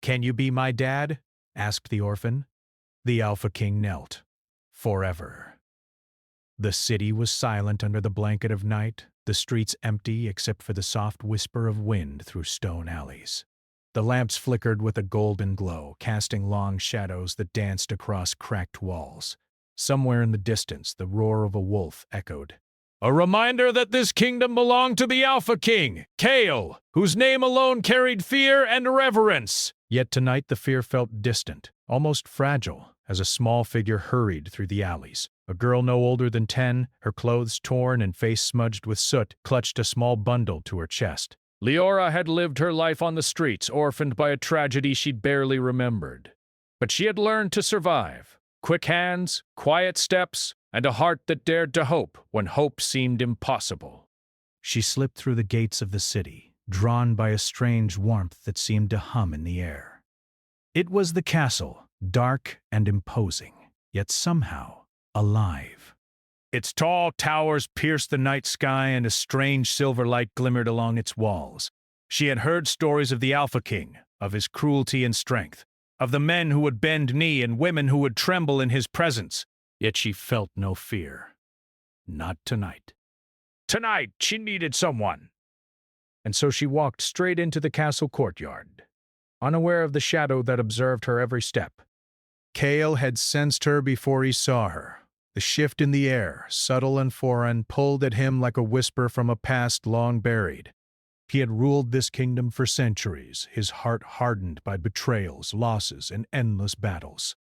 "Can you be my dad?" asked the orphan. The Alpha King knelt. Forever. The city was silent under the blanket of night, the streets empty except for the soft whisper of wind through stone alleys. The lamps flickered with a golden glow, casting long shadows that danced across cracked walls. Somewhere in the distance, the roar of a wolf echoed. "A reminder that this kingdom belonged to the Alpha King, Kale, whose name alone carried fear and reverence." Yet tonight the fear felt distant, almost fragile, as a small figure hurried through the alleys. A girl no older than 10, her clothes torn and face smudged with soot, clutched a small bundle to her chest. Leora had lived her life on the streets, orphaned by a tragedy she'd barely remembered. But she had learned to survive. Quick hands, quiet steps, and a heart that dared to hope when hope seemed impossible. She slipped through the gates of the city, drawn by a strange warmth that seemed to hum in the air. It was the castle, dark and imposing, yet somehow alive. Its tall towers pierced the night sky, and a strange silver light glimmered along its walls. She had heard stories of the Alpha King, of his cruelty and strength, of the men who would bend knee and women who would tremble in his presence. Yet she felt no fear. Not tonight. Tonight she needed someone. And so she walked straight into the castle courtyard, unaware of the shadow that observed her every step. Kale had sensed her before he saw her. The shift in the air, subtle and foreign, pulled at him like a whisper from a past long buried. He had ruled this kingdom for centuries, his heart hardened by betrayals, losses, and endless battles.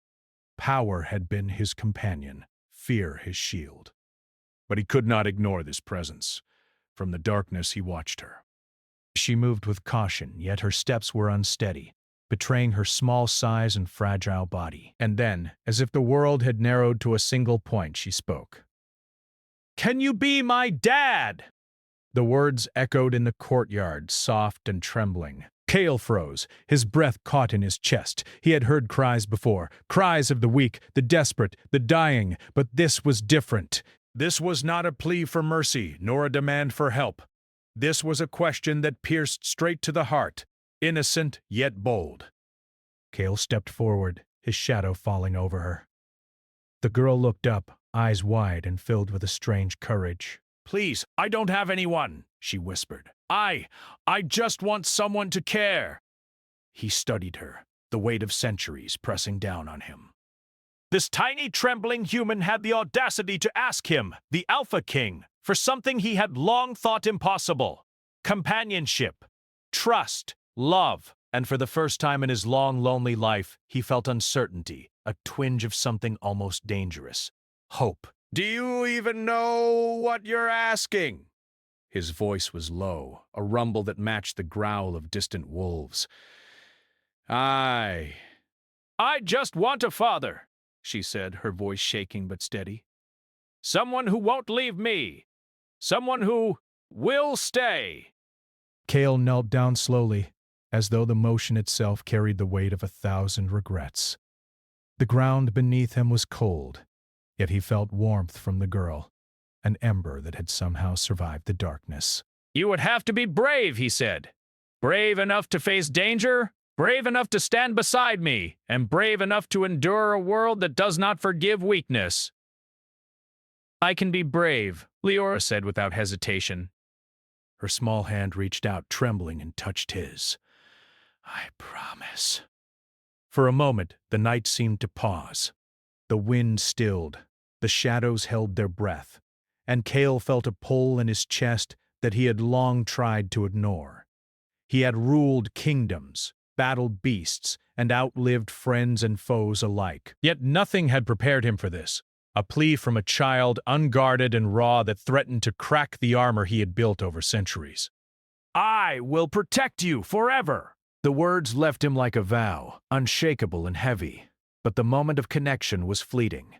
Power had been his companion, fear his shield. But he could not ignore this presence. From the darkness he watched her. She moved with caution, yet her steps were unsteady, betraying her small size and fragile body. And then, as if the world had narrowed to a single point, she spoke. "Can you be my dad?" The words echoed in the courtyard, soft and trembling. Kale froze, his breath caught in his chest. He had heard cries before, cries of the weak, the desperate, the dying, but this was different. This was not a plea for mercy, nor a demand for help. This was a question that pierced straight to the heart, innocent yet bold. Kale stepped forward, his shadow falling over her. The girl looked up, eyes wide and filled with a strange courage. "Please, I don't have anyone," she whispered. I just want someone to care." He studied her, the weight of centuries pressing down on him. This tiny, trembling human had the audacity to ask him, the Alpha King, for something he had long thought impossible. Companionship, trust, love, and for the first time in his long, lonely life, he felt uncertainty, a twinge of something almost dangerous. Hope. "Do you even know what you're asking?" His voice was low, a rumble that matched the growl of distant wolves. I just want a father," she said, her voice shaking but steady. "Someone who won't leave me. Someone who will stay." Kale knelt down slowly, as though the motion itself carried the weight of 1,000 regrets. The ground beneath him was cold, yet he felt warmth from the girl, an ember that had somehow survived the darkness. "You would have to be brave," he said. "Brave enough to face danger, brave enough to stand beside me, and brave enough to endure a world that does not forgive weakness." "I can be brave," Leora said without hesitation. Her small hand reached out, trembling, and touched his. "I promise." For a moment, the night seemed to pause. The wind stilled, the shadows held their breath, and Kale felt a pull in his chest that he had long tried to ignore. He had ruled kingdoms, battled beasts, and outlived friends and foes alike. Yet nothing had prepared him for this, a plea from a child unguarded and raw that threatened to crack the armor he had built over centuries. "I will protect you forever." The words left him like a vow, unshakable and heavy, but the moment of connection was fleeting.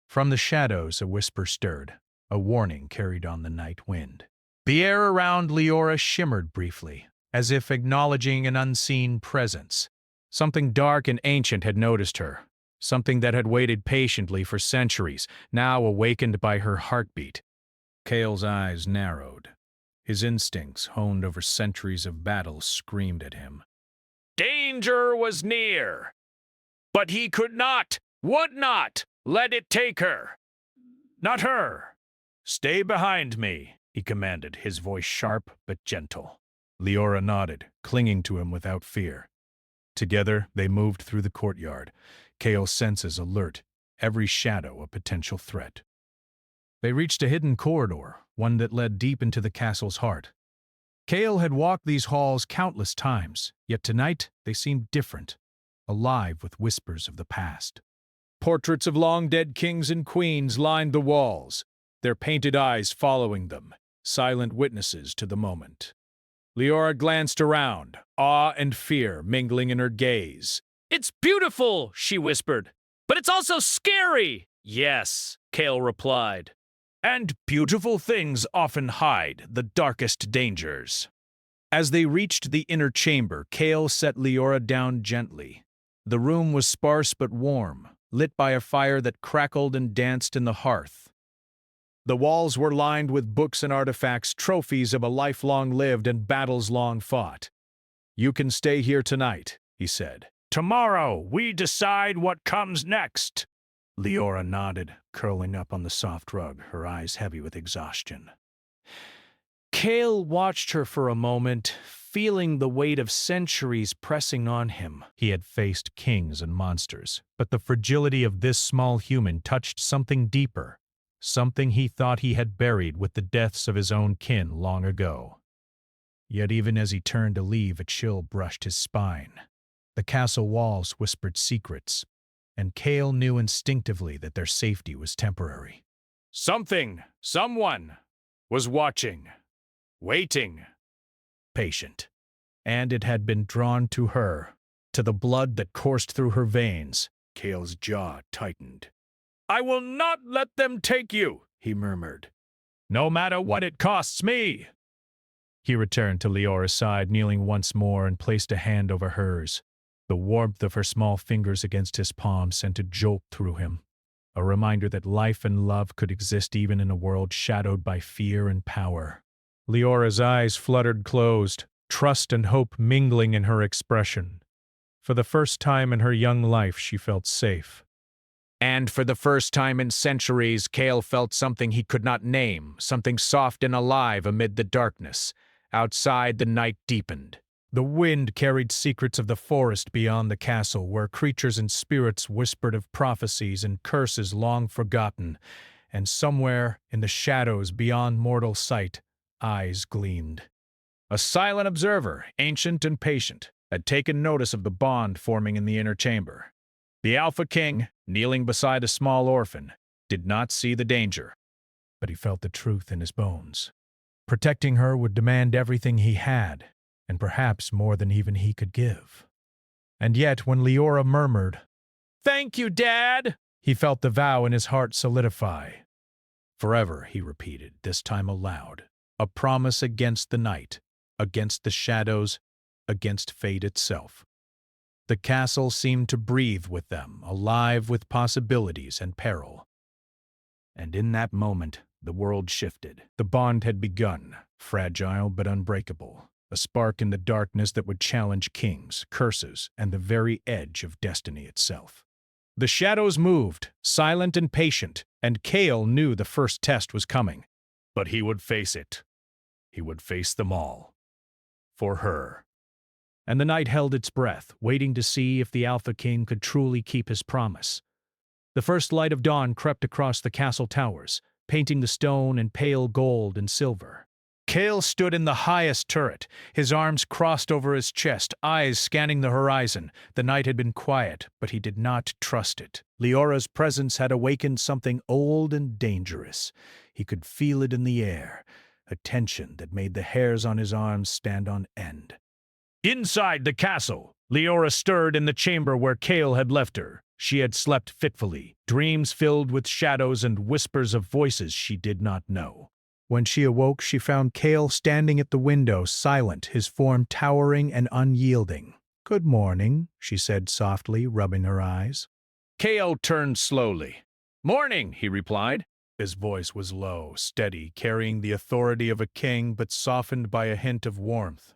From the shadows a whisper stirred, a warning carried on the night wind. The air around Leora shimmered briefly, as if acknowledging an unseen presence. Something dark and ancient had noticed her, something that had waited patiently for centuries, now awakened by her heartbeat. Kale's eyes narrowed. His instincts, honed over centuries of battle, screamed at him. Danger was near, but he could not, would not, let it take her. Not her. Stay behind me, he commanded, his voice sharp but gentle. Leora nodded, clinging to him without fear. Together, they moved through the courtyard, Kale's senses alert, every shadow a potential threat. They reached a hidden corridor, one that led deep into the castle's heart. Kale had walked these halls countless times, yet tonight they seemed different, alive with whispers of the past. Portraits of long-dead kings and queens lined the walls, their painted eyes following them, silent witnesses to the moment. Leora glanced around, awe and fear mingling in her gaze. "It's beautiful," she whispered, "but it's also scary." "Yes," Kale replied. "And beautiful things often hide the darkest dangers." As they reached the inner chamber, Kale set Leora down gently. The room was sparse but warm, lit by a fire that crackled and danced in the hearth. The walls were lined with books and artifacts, trophies of a life long lived and battles long fought. "You can stay here tonight," he said. "Tomorrow we decide what comes next." Leora nodded, curling up on the soft rug, her eyes heavy with exhaustion. Kale watched her for a moment, feeling the weight of centuries pressing on him. He had faced kings and monsters, but the fragility of this small human touched something deeper, something he thought he had buried with the deaths of his own kin long ago. Yet even as he turned to leave, a chill brushed his spine. The castle walls whispered secrets, and Kale knew instinctively that their safety was temporary. Someone, was watching, waiting, patient. And it had been drawn to her, to the blood that coursed through her veins. Kale's jaw tightened. "I will not let them take you," he murmured. "No matter what it costs me." He returned to Leora's side, kneeling once more, and placed a hand over hers. The warmth of her small fingers against his palm sent a jolt through him, a reminder that life and love could exist even in a world shadowed by fear and power. Leora's eyes fluttered closed, trust and hope mingling in her expression. For the first time in her young life, she felt safe. And for the first time in centuries, Kale felt something he could not name, something soft and alive amid the darkness. Outside, the night deepened. The wind carried secrets of the forest beyond the castle, where creatures and spirits whispered of prophecies and curses long forgotten, and somewhere, in the shadows beyond mortal sight, eyes gleamed. A silent observer, ancient and patient, had taken notice of the bond forming in the inner chamber. The Alpha King, kneeling beside a small orphan, did not see the danger, but he felt the truth in his bones. Protecting her would demand everything he had, and perhaps more than even he could give. And yet, when Leora murmured, "Thank you, Dad," he felt the vow in his heart solidify. "Forever," he repeated, this time aloud, a promise against the night, against the shadows, against fate itself. The castle seemed to breathe with them, alive with possibilities and peril. And in that moment, the world shifted. The bond had begun, fragile but unbreakable, a spark in the darkness that would challenge kings, curses, and the very edge of destiny itself. The shadows moved, silent and patient, and Kale knew the first test was coming. But he would face it. He would face them all. For her. And the night held its breath, waiting to see if the Alpha King could truly keep his promise. The first light of dawn crept across the castle towers, painting the stone in pale gold and silver. Kale stood in the highest turret, his arms crossed over his chest, eyes scanning the horizon. The night had been quiet, but he did not trust it. Leora's presence had awakened something old and dangerous. He could feel it in the air, a tension that made the hairs on his arms stand on end. Inside the castle, Leora stirred in the chamber where Kale had left her. She had slept fitfully, dreams filled with shadows and whispers of voices she did not know. When she awoke, she found Kale standing at the window, silent, his form towering and unyielding. "Good morning," she said softly, rubbing her eyes. Kale turned slowly. "Morning," he replied. His voice was low, steady, carrying the authority of a king, but softened by a hint of warmth.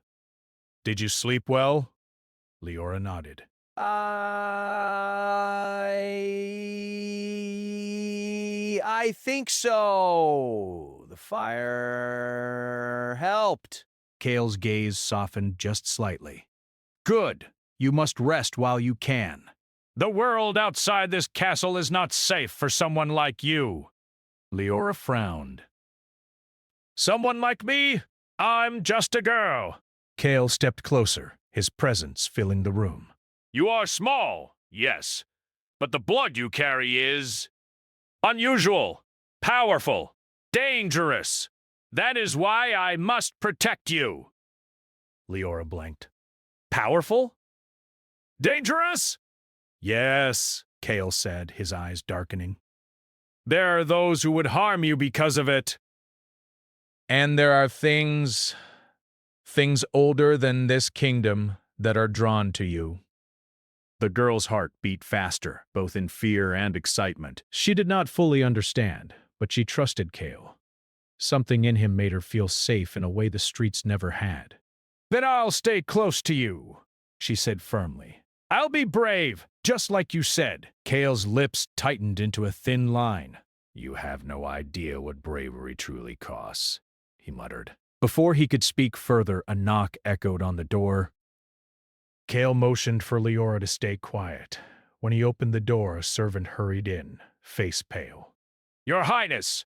"Did you sleep well?" Leora nodded. I think so. The fire helped. Kale's gaze softened just slightly. Good. You must rest while you can. The world outside this castle is not safe for someone like you. Leora frowned. Someone like me? I'm just a girl. Kale stepped closer, his presence filling the room. You are small, yes, but the blood you carry is unusual, powerful, dangerous. That is why I must protect you. Leora blinked. Powerful? Dangerous? Yes, Kale said, his eyes darkening. There are those who would harm you because of it. And there are things older than this kingdom that are drawn to you. The girl's heart beat faster, both in fear and excitement. She did not fully understand, but she trusted Kale. Something in him made her feel safe in a way the streets never had. Then I'll stay close to you, she said firmly. I'll be brave, just like you said. Kale's lips tightened into a thin line. You have no idea what bravery truly costs, he muttered. Before he could speak further, a knock echoed on the door. Kale motioned for Leora to stay quiet. When he opened the door, a servant hurried in, face pale. Your Highness!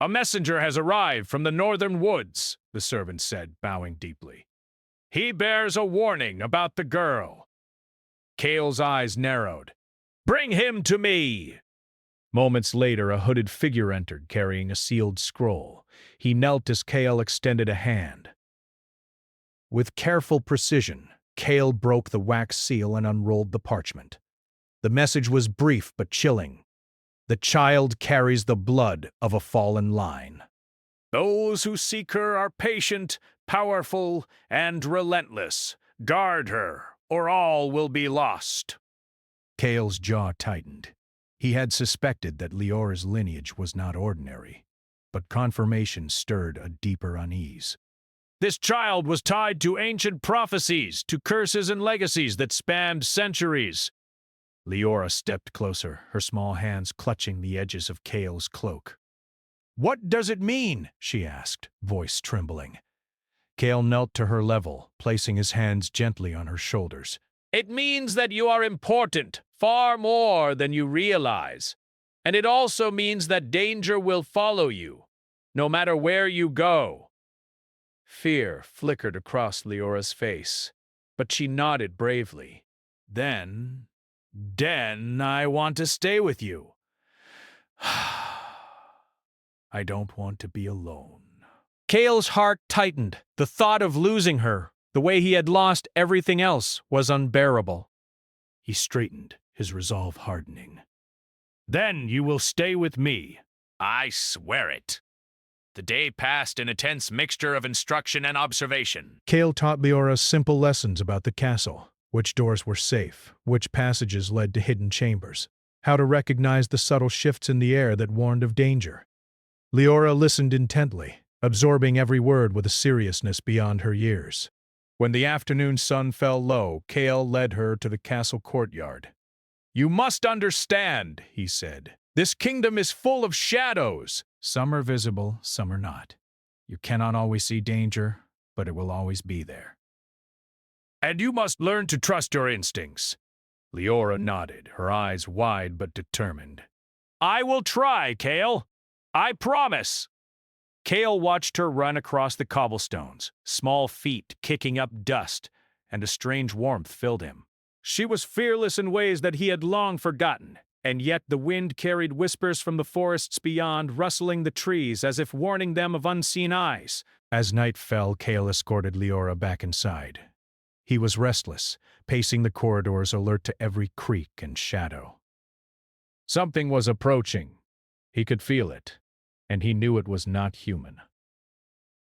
A messenger has arrived from the northern woods, the servant said, bowing deeply. He bears a warning about the girl. Kale's eyes narrowed. Bring him to me! Moments later, a hooded figure entered, carrying a sealed scroll. He knelt as Kale extended a hand. With careful precision, Kale broke the wax seal and unrolled the parchment. The message was brief but chilling. The child carries the blood of a fallen line. Those who seek her are patient, powerful, and relentless. Guard her, or all will be lost. Kale's jaw tightened. He had suspected that Leora's lineage was not ordinary, but confirmation stirred a deeper unease. This child was tied to ancient prophecies, to curses and legacies that spanned centuries. Leora stepped closer, her small hands clutching the edges of Kale's cloak. What does it mean? She asked, voice trembling. Kale knelt to her level, placing his hands gently on her shoulders. It means that you are important, far more than you realize. And it also means that danger will follow you, no matter where you go. Fear flickered across Leora's face, but she nodded bravely. Then I want to stay with you. I don't want to be alone. Kale's heart tightened. The thought of losing her, the way he had lost everything else, was unbearable. He straightened, his resolve hardening. Then you will stay with me. I swear it. The day passed in a tense mixture of instruction and observation. Kale taught Leora simple lessons about the castle, which doors were safe, which passages led to hidden chambers, how to recognize the subtle shifts in the air that warned of danger. Leora listened intently, absorbing every word with a seriousness beyond her years. When the afternoon sun fell low, Kale led her to the castle courtyard. You must understand, he said. This kingdom is full of shadows. Some are visible, some are not. You cannot always see danger, but it will always be there. And you must learn to trust your instincts. Leora nodded, her eyes wide but determined. I will try, Kale. I promise. Kale watched her run across the cobblestones, small feet kicking up dust, and a strange warmth filled him. She was fearless in ways that he had long forgotten, and yet the wind carried whispers from the forests beyond, rustling the trees as if warning them of unseen eyes. As night fell, Kale escorted Leora back inside. He was restless, pacing the corridors, alert to every creak and shadow. Something was approaching. He could feel it, and he knew it was not human.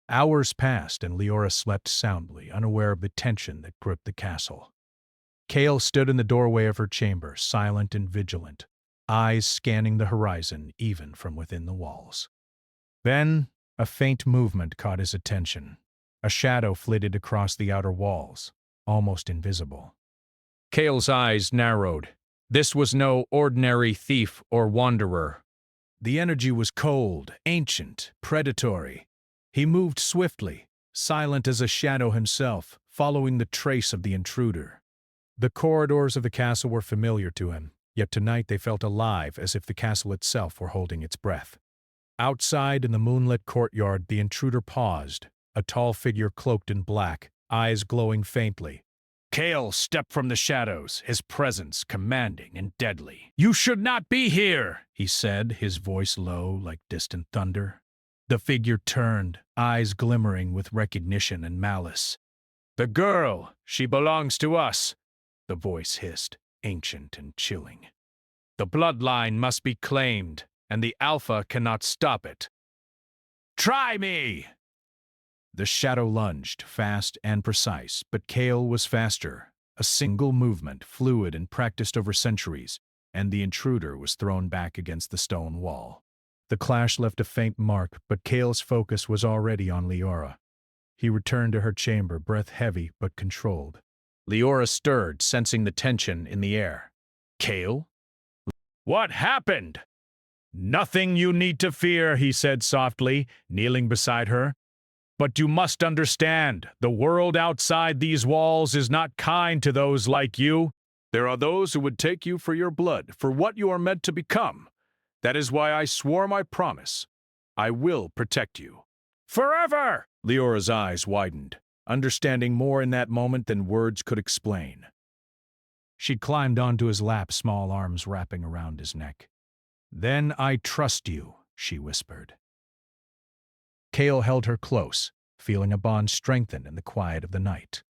Hours passed, and Leora slept soundly, unaware of the tension that gripped the castle. Kale stood in the doorway of her chamber, silent and vigilant, eyes scanning the horizon even from within the walls. Then, a faint movement caught his attention. A shadow flitted across the outer walls, almost invisible. Cale's eyes narrowed. This was no ordinary thief or wanderer. The energy was cold, ancient, predatory. He moved swiftly, silent as a shadow himself, following the trace of the intruder. The corridors of the castle were familiar to him, yet tonight they felt alive as if the castle itself were holding its breath. Outside in the moonlit courtyard, the intruder paused, a tall figure cloaked in black, eyes glowing faintly. Cale stepped from the shadows, his presence commanding and deadly. "You should not be here," he said, his voice low like distant thunder. The figure turned, eyes glimmering with recognition and malice. "The girl, she belongs to us," the voice hissed, ancient and chilling. "The bloodline must be claimed, and the Alpha cannot stop it. Try me!" The shadow lunged, fast and precise, but Cale was faster. A single movement, fluid and practiced over centuries, and the intruder was thrown back against the stone wall. The clash left a faint mark, but Cale's focus was already on Leora. He returned to her chamber, breath heavy but controlled. Leora stirred, sensing the tension in the air. "Cale? What happened?" "Nothing you need to fear," he said softly, kneeling beside her. "But you must understand, the world outside these walls is not kind to those like you. There are those who would take you for your blood, for what you are meant to become. That is why I swore my promise. I will protect you." "Forever!" Leora's eyes widened, understanding more in that moment than words could explain. She climbed onto his lap, small arms wrapping around his neck. "Then I trust you," she whispered. Cale held her close, feeling a bond strengthen in the quiet of the night.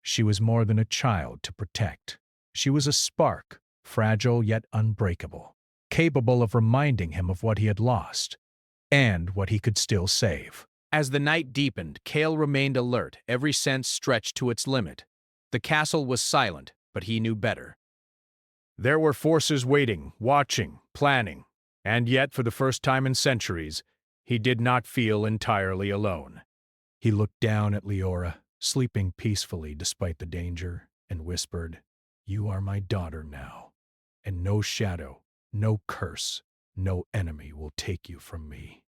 She was more than a child to protect. She was a spark, fragile yet unbreakable, capable of reminding him of what he had lost, and what he could still save. As the night deepened, Cale remained alert, every sense stretched to its limit. The castle was silent, but he knew better. There were forces waiting, watching, planning, and yet, for the first time in centuries, he did not feel entirely alone. He looked down at Leora, sleeping peacefully despite the danger, and whispered, "You are my daughter now, and no shadow, no curse, no enemy will take you from me."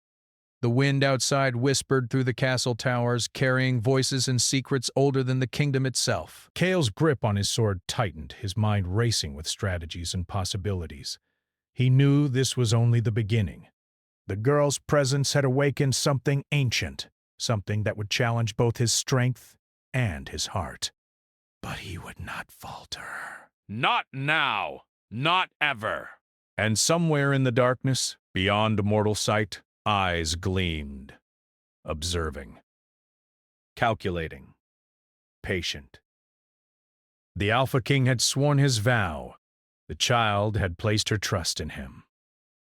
The wind outside whispered through the castle towers, carrying voices and secrets older than the kingdom itself. Cale's grip on his sword tightened, his mind racing with strategies and possibilities. He knew this was only the beginning. The girl's presence had awakened something ancient, something that would challenge both his strength and his heart. But he would not falter. "Not now! Not ever!" And somewhere in the darkness, beyond mortal sight, eyes gleamed, observing, calculating, patient. The Alpha King had sworn his vow. The child had placed her trust in him.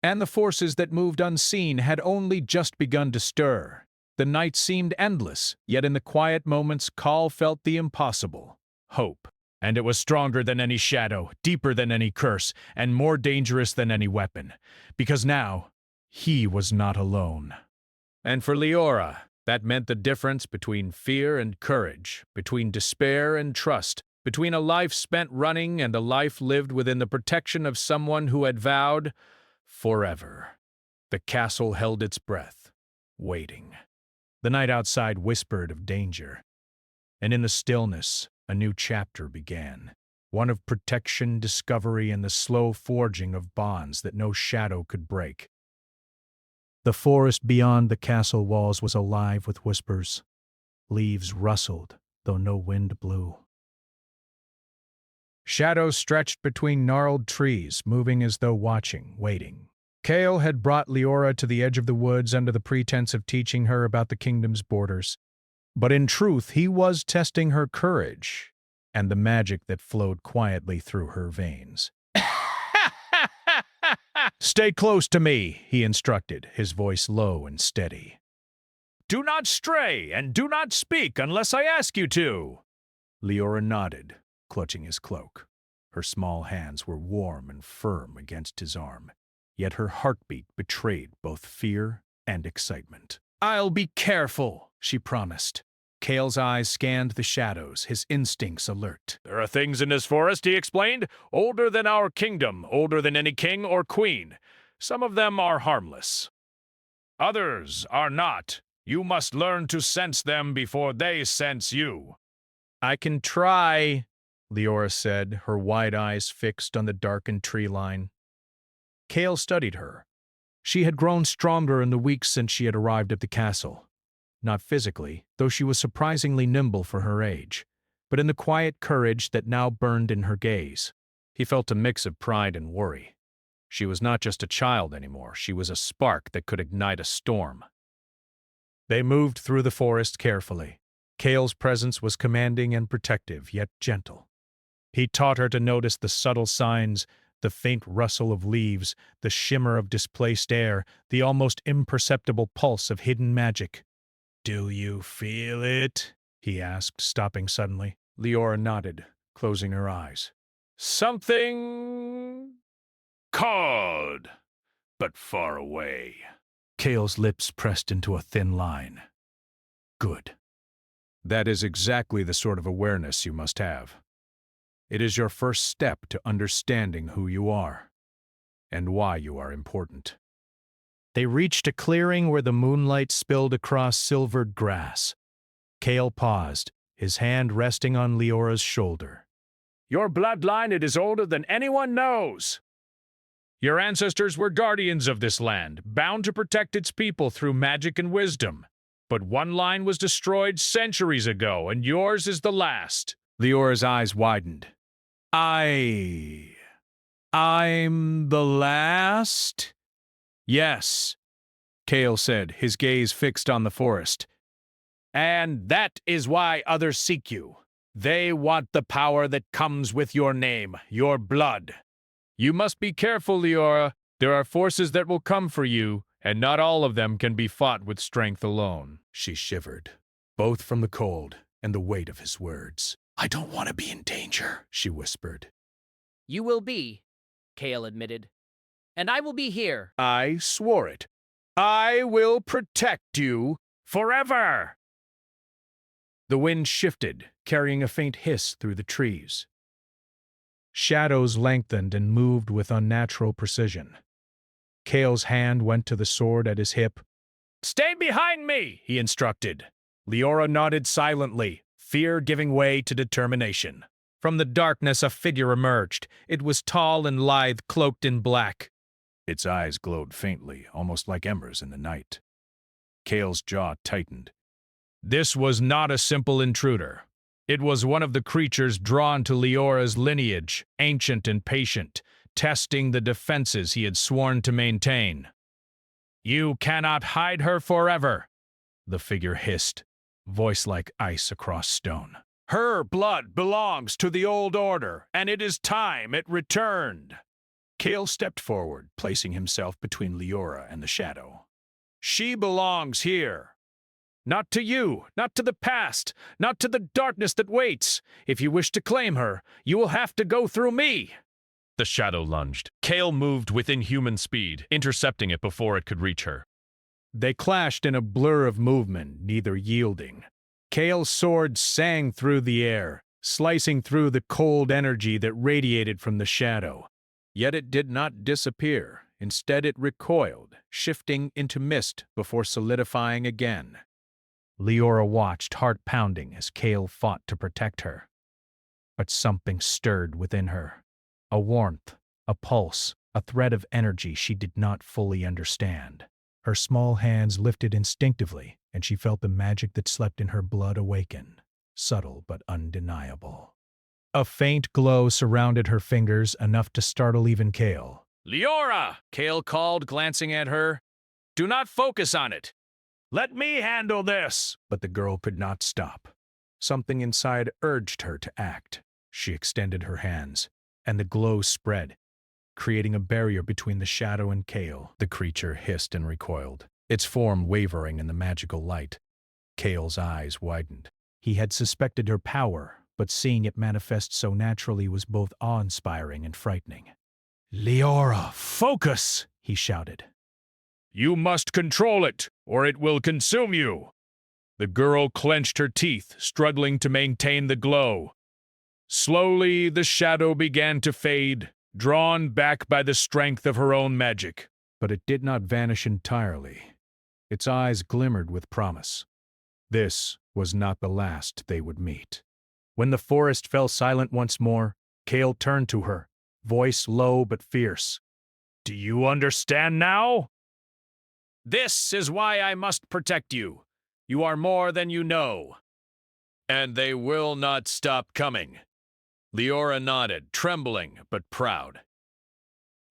And the forces that moved unseen had only just begun to stir. The night seemed endless, yet in the quiet moments Cale felt the impossible. Hope. And it was stronger than any shadow, deeper than any curse, and more dangerous than any weapon. Because now, he was not alone. And for Leora, that meant the difference between fear and courage, between despair and trust, between a life spent running and a life lived within the protection of someone who had vowed forever. The castle held its breath, waiting. The night outside whispered of danger, and in the stillness, a new chapter began, one of protection, discovery, and the slow forging of bonds that no shadow could break. The forest beyond the castle walls was alive with whispers. Leaves rustled, though no wind blew. Shadows stretched between gnarled trees, moving as though watching, waiting. Cale had brought Leora to the edge of the woods under the pretense of teaching her about the kingdom's borders. But in truth, he was testing her courage and the magic that flowed quietly through her veins. "Stay close to me," he instructed, his voice low and steady. "Do not stray, and do not speak unless I ask you to." Leora nodded, clutching his cloak. Her small hands were warm and firm against his arm, yet her heartbeat betrayed both fear and excitement. "I'll be careful," she promised. Kale's eyes scanned the shadows, his instincts alert. There are things in this forest, he explained, older than our kingdom, older than any king or queen. Some of them are harmless. Others are not. You must learn to sense them before they sense you. I can try, Leora said, her wide eyes fixed on the darkened tree line. Kale studied her. She had grown stronger in the weeks since she had arrived at the castle. Not physically, though she was surprisingly nimble for her age, but in the quiet courage that now burned in her gaze. He felt a mix of pride and worry. She was not just a child anymore, she was a spark that could ignite a storm. They moved through the forest carefully. Kale's presence was commanding and protective, yet gentle. He taught her to notice the subtle signs, the faint rustle of leaves, the shimmer of displaced air, the almost imperceptible pulse of hidden magic. "Do you feel it?" he asked, stopping suddenly. Leora nodded, closing her eyes. Something called, but far away. Kale's lips pressed into a thin line. Good. That is exactly the sort of awareness you must have. It is your first step to understanding who you are, and why you are important. They reached a clearing where the moonlight spilled across silvered grass. Kale paused, his hand resting on Leora's shoulder. Your bloodline, it is older than anyone knows. Your ancestors were guardians of this land, bound to protect its people through magic and wisdom. But one line was destroyed centuries ago, and yours is the last. Leora's eyes widened. I'm the last? Yes, Kale said, his gaze fixed on the forest. And that is why others seek you. They want the power that comes with your name, your blood. You must be careful, Leora. There are forces that will come for you, and not all of them can be fought with strength alone. She shivered, both from the cold and the weight of his words. I don't want to be in danger, she whispered. You will be, Kale admitted. And I will be here. I swore it. I will protect you forever. The wind shifted, carrying a faint hiss through the trees. Shadows lengthened and moved with unnatural precision. Kale's hand went to the sword at his hip. Stay behind me, he instructed. Leora nodded silently, fear giving way to determination. From the darkness, a figure emerged. It was tall and lithe, cloaked in black. Its eyes glowed faintly, almost like embers in the night. Kale's jaw tightened. This was not a simple intruder. It was one of the creatures drawn to Leora's lineage, ancient and patient, testing the defenses he had sworn to maintain. You cannot hide her forever, the figure hissed, voice like ice across stone. Her blood belongs to the old order, and it is time it returned. Kale stepped forward, placing himself between Leora and the shadow. She belongs here. Not to you, not to the past, not to the darkness that waits. If you wish to claim her, you will have to go through me. The shadow lunged. Kale moved with inhuman speed, intercepting it before it could reach her. They clashed in a blur of movement, neither yielding. Kale's sword sang through the air, slicing through the cold energy that radiated from the shadow. Yet it did not disappear. Instead, it recoiled, shifting into mist before solidifying again. Leora watched, heart pounding, as Kale fought to protect her. But something stirred within her. A warmth, a pulse, a thread of energy she did not fully understand. Her small hands lifted instinctively, and she felt the magic that slept in her blood awaken, subtle but undeniable. A faint glow surrounded her fingers, enough to startle even Kale. Leora, Kale called, glancing at her. Do not focus on it. Let me handle this. But the girl could not stop. Something inside urged her to act. She extended her hands, and the glow spread, creating a barrier between the shadow and Kale. The creature hissed and recoiled, its form wavering in the magical light. Kale's eyes widened. He had suspected her power, but seeing it manifest so naturally was both awe-inspiring and frightening. "Leora, focus!" he shouted. You must control it, or it will consume you. The girl clenched her teeth, struggling to maintain the glow. Slowly, the shadow began to fade, drawn back by the strength of her own magic. But it did not vanish entirely. Its eyes glimmered with promise. This was not the last they would meet. When the forest fell silent once more, Cale turned to her, voice low but fierce. "Do you understand now? This is why I must protect you. You are more than you know." "And they will not stop coming." Leora nodded, trembling but proud.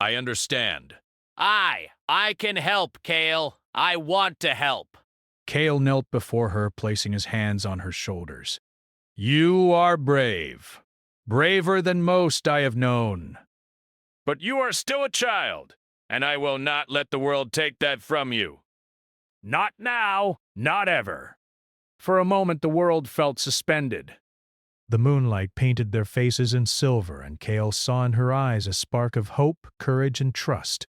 "I understand." I can help, Cale. I want to help. Cale knelt before her, placing his hands on her shoulders. "You are brave. Braver than most I have known. But you are still a child, and I will not let the world take that from you. Not now, not ever." For a moment the world felt suspended. The moonlight painted their faces in silver, and Cale saw in her eyes a spark of hope, courage, and trust.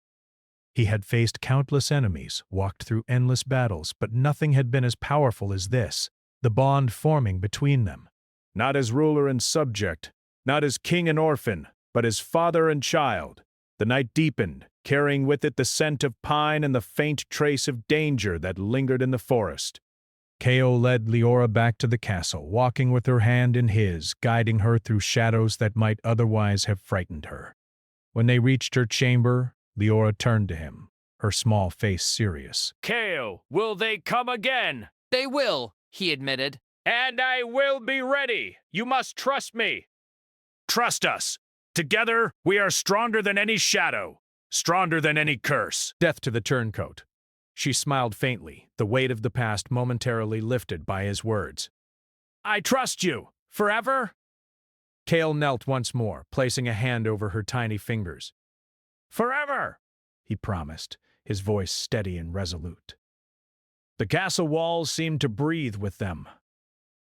He had faced countless enemies, walked through endless battles, but nothing had been as powerful as this, the bond forming between them. Not as ruler and subject, not as king and orphan, but as father and child. The night deepened, carrying with it the scent of pine and the faint trace of danger that lingered in the forest. Cale led Leora back to the castle, walking with her hand in his, guiding her through shadows that might otherwise have frightened her. When they reached her chamber, Leora turned to him, her small face serious. "Cale, will they come again?" They will, he admitted. "And I will be ready. You must trust me." "Trust us. Together, we are stronger than any shadow, stronger than any curse." Death to the turncoat. She smiled faintly, the weight of the past momentarily lifted by his words. "I trust you. Forever?" Cale knelt once more, placing a hand over her tiny fingers. "Forever," he promised, his voice steady and resolute. The castle walls seemed to breathe with them,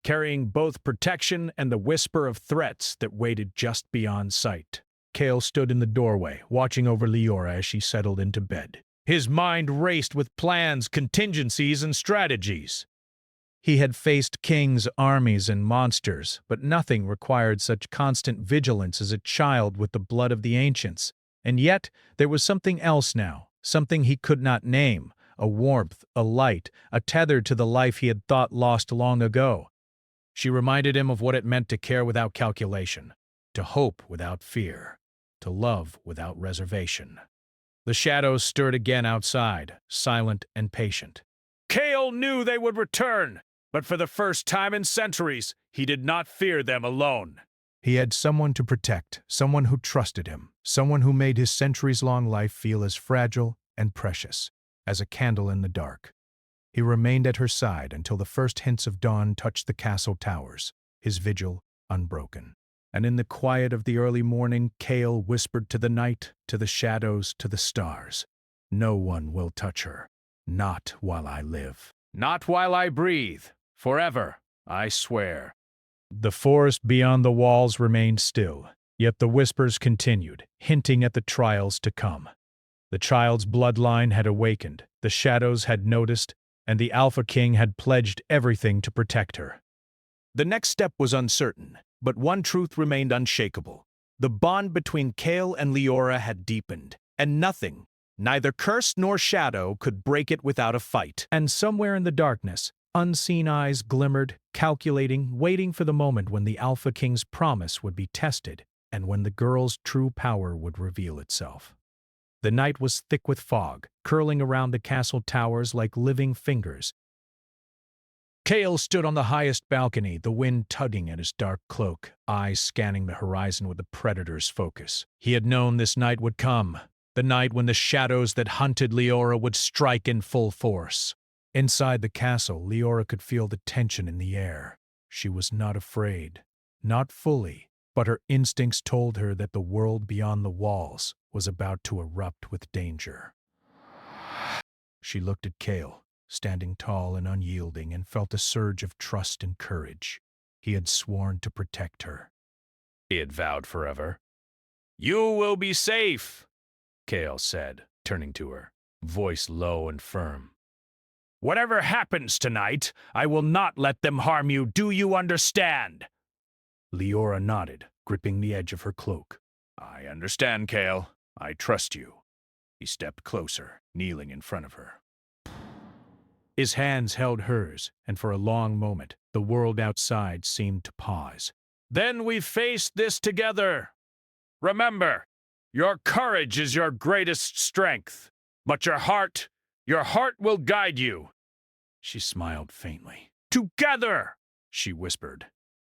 carrying both protection and the whisper of threats that waited just beyond sight. Cale stood in the doorway, watching over Leora as she settled into bed. His mind raced with plans, contingencies, and strategies. He had faced kings, armies, and monsters, but nothing required such constant vigilance as a child with the blood of the ancients. And yet, there was something else now, something he could not name, a warmth, a light, a tether to the life he had thought lost long ago. She reminded him of what it meant to care without calculation, to hope without fear, to love without reservation. The shadows stirred again outside, silent and patient. Cale knew they would return, but for the first time in centuries, he did not fear them alone. He had someone to protect, someone who trusted him, someone who made his centuries-long life feel as fragile and precious as a candle in the dark. He remained at her side until the first hints of dawn touched the castle towers, his vigil unbroken. And in the quiet of the early morning, Cale whispered to the night, to the shadows, to the stars, "No one will touch her, not while I live. Not while I breathe. Forever, I swear." The forest beyond the walls remained still, yet the whispers continued, hinting at the trials to come. The child's bloodline had awakened, the shadows had noticed, and the Alpha King had pledged everything to protect her. The next step was uncertain, but one truth remained unshakable. The bond between Cale and Leora had deepened, and nothing, neither curse nor shadow, could break it without a fight. And somewhere in the darkness, unseen eyes glimmered, calculating, waiting for the moment when the Alpha King's promise would be tested and when the girl's true power would reveal itself. The night was thick with fog, curling around the castle towers like living fingers. Cale stood on the highest balcony, the wind tugging at his dark cloak, eyes scanning the horizon with a predator's focus. He had known this night would come, the night when the shadows that hunted Leora would strike in full force. Inside the castle, Leora could feel the tension in the air. She was not afraid, not fully, but her instincts told her that the world beyond the walls was about to erupt with danger. She looked at Cale, standing tall and unyielding, and felt a surge of trust and courage. He had sworn to protect her. He had vowed forever. "You will be safe," Cale said, turning to her, voice low and firm. Whatever happens tonight, I will not let them harm you. Do you understand? Leora nodded, gripping the edge of her cloak. I understand, Kale. I trust you. He stepped closer, kneeling in front of her. His hands held hers, and for a long moment, the world outside seemed to pause. Then we face this together. Remember, your courage is your greatest strength, but your heart will guide you. She smiled faintly. Together, she whispered.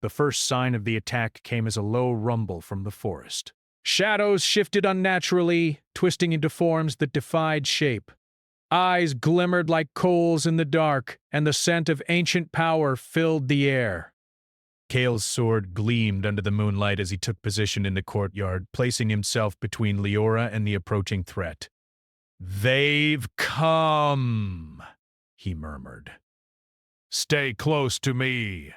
The first sign of the attack came as a low rumble from the forest. Shadows shifted unnaturally, twisting into forms that defied shape. Eyes glimmered like coals in the dark, and the scent of ancient power filled the air. Kale's sword gleamed under the moonlight as he took position in the courtyard, placing himself between Leora and the approaching threat. They've come, he murmured. Stay close to me.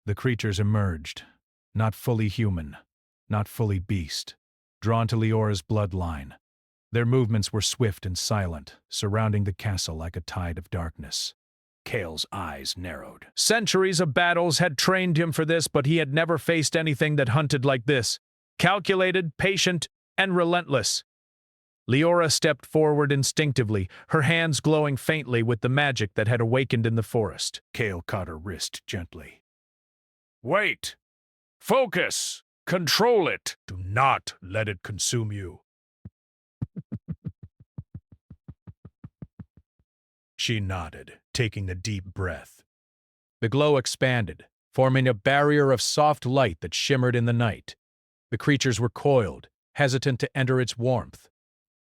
The creatures emerged, not fully human, not fully beast, drawn to Leora's bloodline. Their movements were swift and silent, surrounding the castle like a tide of darkness. Kale's eyes narrowed. Centuries of battles had trained him for this, but he had never faced anything that hunted like this. Calculated, patient, and relentless. Leora stepped forward instinctively, her hands glowing faintly with the magic that had awakened in the forest. Kale caught her wrist gently. Wait! Focus! Control it! Do not let it consume you. She nodded, taking a deep breath. The glow expanded, forming a barrier of soft light that shimmered in the night. The creatures were coiled, hesitant to enter its warmth.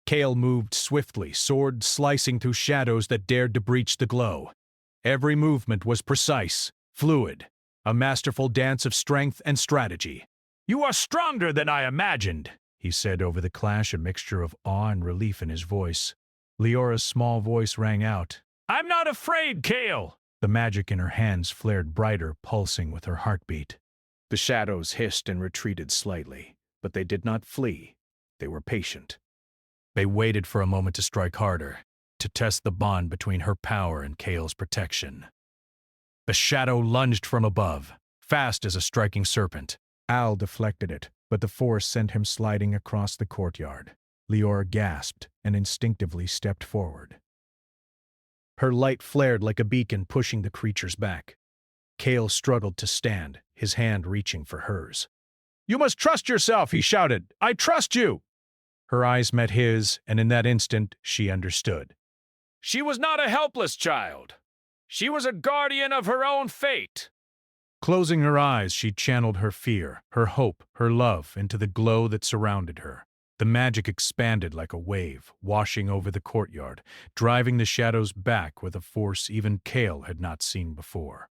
Kale moved swiftly, sword slicing through shadows that dared to breach the glow. Every movement was precise, fluid, a masterful dance of strength and strategy. You are stronger than I imagined, he said over the clash, a mixture of awe and relief in his voice. Leora's small voice rang out. I'm not afraid, Kale! The magic in her hands flared brighter, pulsing with her heartbeat. The shadows hissed and retreated slightly, but they did not flee. They were patient. They waited for a moment to strike harder, to test the bond between her power and Kale's protection. The shadow lunged from above, fast as a striking serpent. Al deflected it, but the force sent him sliding across the courtyard. Leora gasped and instinctively stepped forward. Her light flared like a beacon, pushing the creatures back. Kale struggled to stand, his hand reaching for hers. You must trust yourself, he shouted. I trust you! Her eyes met his, and in that instant, she understood. She was not a helpless child. She was a guardian of her own fate. Closing her eyes, she channeled her fear, her hope, her love into the glow that surrounded her. The magic expanded like a wave, washing over the courtyard, driving the shadows back with a force even Kale had not seen before.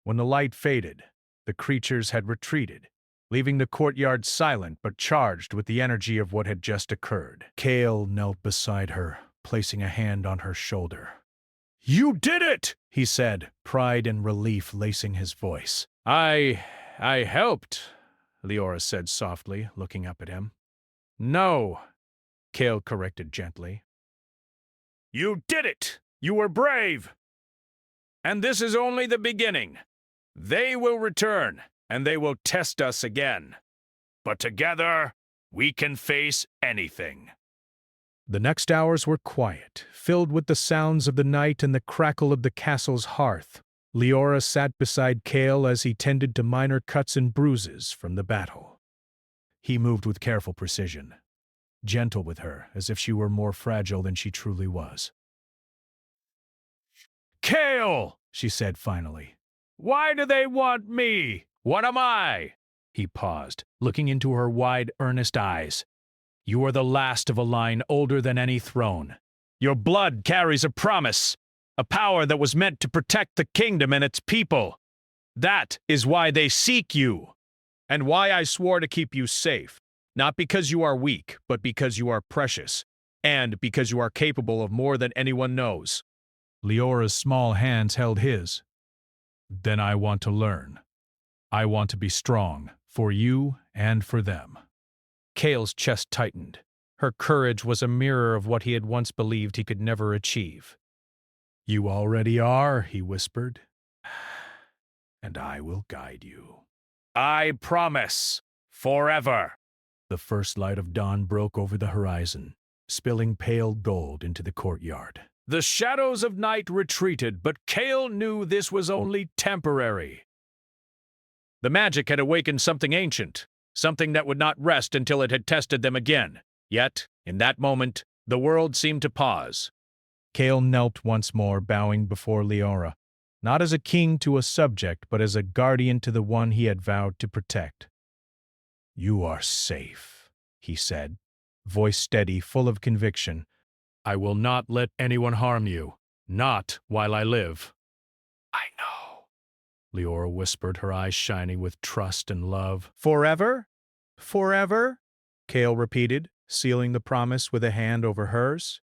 When the light faded, the creatures had retreated, leaving the courtyard silent but charged with the energy of what had just occurred. Kale knelt beside her, placing a hand on her shoulder. You did it, he said, pride and relief lacing his voice. I helped, Leora said softly, looking up at him. No, Kale corrected gently. You did it! You were brave! And this is only the beginning. They will return, and they will test us again. But together, we can face anything. The next hours were quiet, filled with the sounds of the night and the crackle of the castle's hearth. Leora sat beside Kale as he tended to minor cuts and bruises from the battle. He moved with careful precision, gentle with her, as if she were more fragile than she truly was. Kale, she said finally. Why do they want me? What am I? He paused, looking into her wide, earnest eyes. You are the last of a line older than any throne. Your blood carries a promise, a power that was meant to protect the kingdom and its people. That is why they seek you, and why I swore to keep you safe. Not because you are weak, but because you are precious, and because you are capable of more than anyone knows. Leora's small hands held his. Then I want to learn. I want to be strong, for you and for them. Kale's chest tightened. Her courage was a mirror of what he had once believed he could never achieve. You already are, he whispered, and I will guide you. I promise. Forever. The first light of dawn broke over the horizon, spilling pale gold into the courtyard. The shadows of night retreated, but Kale knew this was only temporary. The magic had awakened something ancient, something that would not rest until it had tested them again. Yet, in that moment, the world seemed to pause. Kale knelt once more, bowing before Leora, not as a king to a subject, but as a guardian to the one he had vowed to protect. You are safe, he said, voice steady, full of conviction. I will not let anyone harm you, not while I live. I know, Leora whispered, her eyes shining with trust and love. Forever? Forever? Kale repeated, sealing the promise with a hand over hers.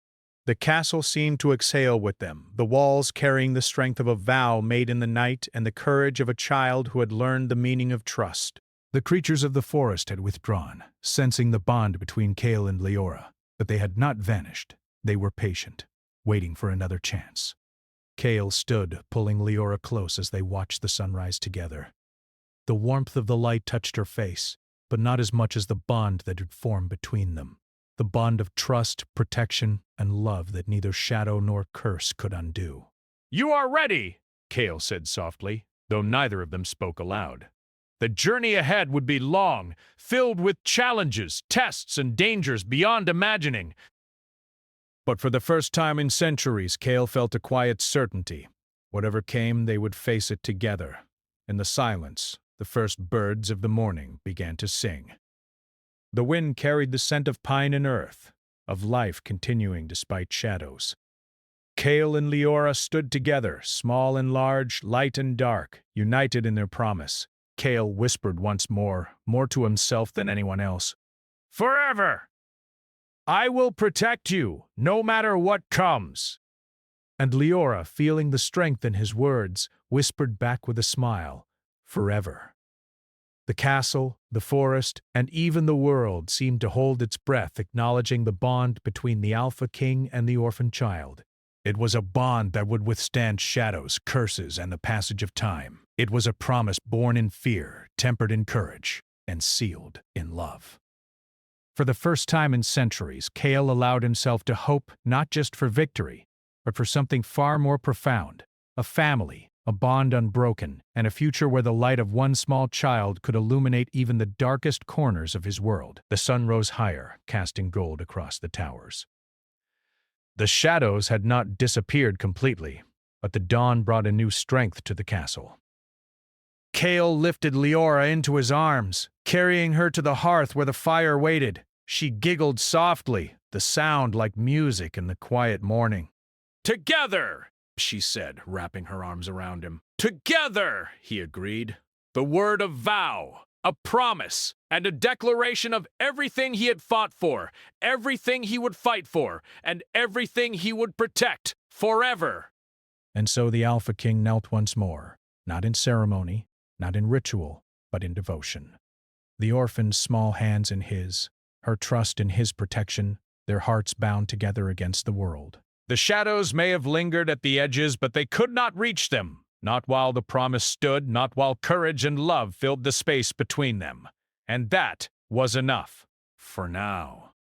The castle seemed to exhale with them, the walls carrying the strength of a vow made in the night and the courage of a child who had learned the meaning of trust. The creatures of the forest had withdrawn, sensing the bond between Kale and Leora, but they had not vanished. They were patient, waiting for another chance. Kale stood, pulling Leora close as they watched the sunrise together. The warmth of the light touched her face, but not as much as the bond that had formed between them. The bond of trust, protection, and love that neither shadow nor curse could undo. You are ready, Kale said softly, though neither of them spoke aloud. The journey ahead would be long, filled with challenges, tests, and dangers beyond imagining. But for the first time in centuries, Kale felt a quiet certainty. Whatever came, they would face it together. In the silence, the first birds of the morning began to sing. The wind carried the scent of pine and earth, of life continuing despite shadows. Kale and Leora stood together, small and large, light and dark, united in their promise. Kale whispered once more to himself than anyone else. Forever! I will protect you, no matter what comes. And Leora, feeling the strength in his words, whispered back with a smile, Forever. The castle, the forest, and even the world seemed to hold its breath, acknowledging the bond between the Alpha King and the orphan child. It was a bond that would withstand shadows, curses, and the passage of time. It was a promise born in fear, tempered in courage, and sealed in love. For the first time in centuries, Kale allowed himself to hope not just for victory, but for something far more profound, a family, a bond unbroken, and a future where the light of one small child could illuminate even the darkest corners of his world. The sun rose higher, casting gold across the towers. The shadows had not disappeared completely, but the dawn brought a new strength to the castle. Kale lifted Leora into his arms, carrying her to the hearth where the fire waited. She giggled softly, the sound like music in the quiet morning. Together, she said, wrapping her arms around him. Together, he agreed. The word of vow, a promise, and a declaration of everything he had fought for, everything he would fight for, and everything he would protect forever. And so the Alpha King knelt once more, not in ceremony, not in ritual, but in devotion. The orphan's small hands in his, her trust in his protection, their hearts bound together against the world. The shadows may have lingered at the edges, but they could not reach them, not while the promise stood, not while courage and love filled the space between them. And that was enough, for now.